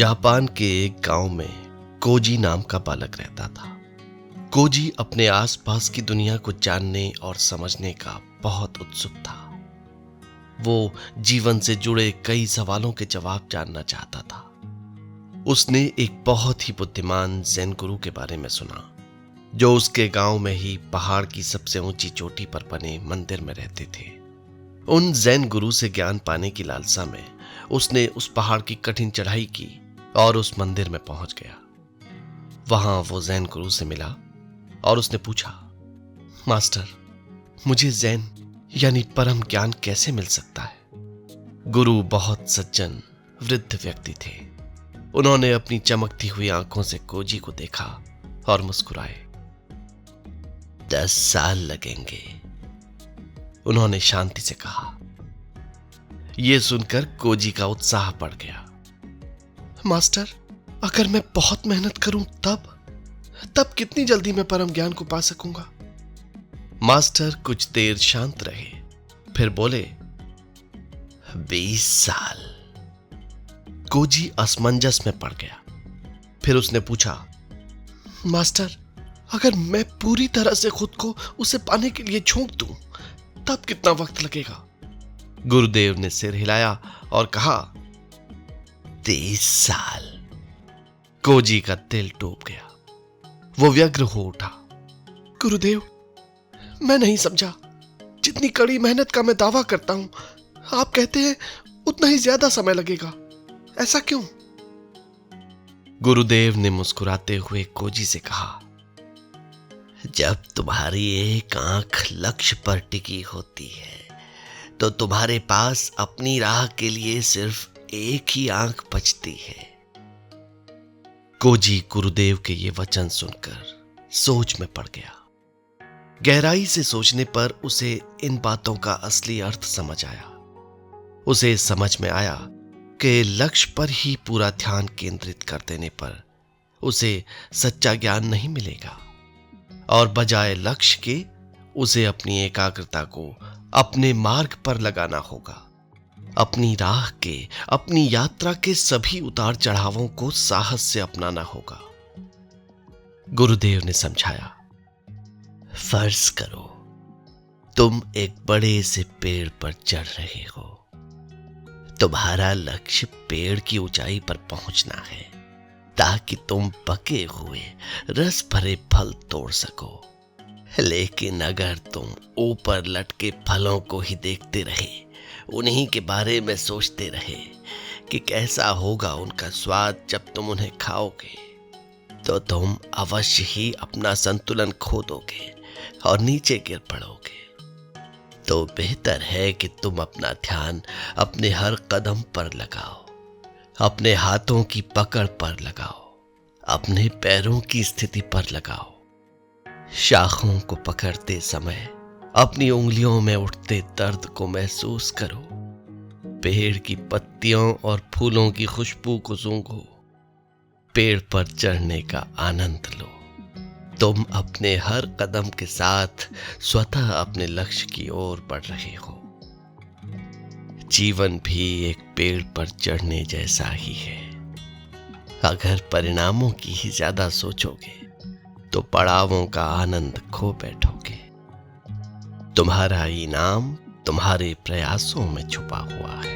Japan के एक गांव में कोजी नाम का बालक रहता था। कोजी अपने आसपास की दुनिया को जानने और समझने का बहुत उत्सुक था। वो जीवन से जुड़े कई सवालों के जवाब जानना चाहता था। उसने एक बहुत ही बुद्धिमान ज़ेन गुरु के बारे में सुना, जो उसके गांव में ही पहाड़ की सबसे ऊंची चोटी पर बने मंदिर में रहते थे। उन ज़ेन गुरु से ज्ञान पाने की लालसा में उसने उस पहाड़ की कठिन चढ़ाई की और उस मंदिर में पहुंच गया। वहां वो ज़ेन गुरु से मिला और उसने पूछा, मास्टर, मुझे ज़ेन यानी परम ज्ञान कैसे मिल सकता है? गुरु बहुत सज्जन वृद्ध व्यक्ति थे। उन्होंने अपनी चमकती हुई आंखों से कोजी को देखा और मुस्कुराए। 10 साल लगेंगे, उन्होंने शांति से कहा। यह सुनकर कोजी का उत्साह बढ़ गया। मास्टर, अगर मैं बहुत मेहनत करूं तब कितनी जल्दी मैं परम ज्ञान को पा सकूंगा? मास्टर कुछ देर शांत रहे, फिर बोले, 20 साल। कोजी असमंजस में पड़ गया। फिर उसने पूछा, मास्टर, अगर मैं पूरी तरह से खुद को उसे पाने के लिए झोंक दूं, तब कितना वक्त लगेगा? गुरुदेव ने सिर हिलाया और कहा, 30 साल। कोजी का दिल टूट गया। वो व्यग्र हो उठा। गुरुदेव, मैं नहीं समझा। जितनी कड़ी मेहनत का मैं दावा करता हूं, आप कहते हैं उतना ही ज्यादा समय लगेगा। ऐसा क्यों? गुरुदेव ने मुस्कुराते हुए कोजी से कहा, जब तुम्हारी एक आंख लक्ष्य पर टिकी होती है तो तुम्हारे पास अपनी राह के लिए सिर्फ एक ही आंख बचती है। कोजी गुरुदेव के ये वचन सुनकर सोच में पड़ गया। गहराई से सोचने पर उसे इन बातों का असली अर्थ समझ आया। उसे समझ में आया कि लक्ष्य पर ही पूरा ध्यान केंद्रित कर देने पर उसे सच्चा ज्ञान नहीं मिलेगा और बजाय लक्ष्य के उसे अपनी एकाग्रता को अपने मार्ग पर लगाना होगा। अपनी राह के, अपनी यात्रा के सभी उतार चढ़ावों को साहस से अपनाना होगा। गुरुदेव ने समझाया, फर्ज करो तुम एक बड़े से पेड़ पर चढ़ रहे हो। तुम्हारा लक्ष्य पेड़ की ऊंचाई पर पहुंचना है ताकि तुम पके हुए रस भरे फल तोड़ सको। लेकिन अगर तुम ऊपर लटके फलों को ही देखते रहे, उन्हीं के बारे में सोचते रहे कि कैसा होगा उनका स्वाद जब तुम उन्हें खाओगे, तो तुम अवश्य ही अपना संतुलन खो दोगे और नीचे गिर पड़ोगे। तो बेहतर है कि तुम अपना ध्यान अपने हर कदम पर लगाओ, अपने हाथों की पकड़ पर लगाओ, अपने पैरों की स्थिति पर लगाओ। शाखों को पकड़ते समय अपनी उंगलियों में उठते दर्द को महसूस करो। पेड़ की पत्तियों और फूलों की खुशबू को सूंघो। पेड़ पर चढ़ने का आनंद लो। तुम अपने हर कदम के साथ स्वतः अपने लक्ष्य की ओर बढ़ रहे हो। जीवन भी एक पेड़ पर चढ़ने जैसा ही है। अगर परिणामों की ही ज्यादा सोचोगे तो पड़ावों का आनंद खो बैठोगे। तुम्हारा इनाम तुम्हारे प्रयासों में छुपा हुआ है।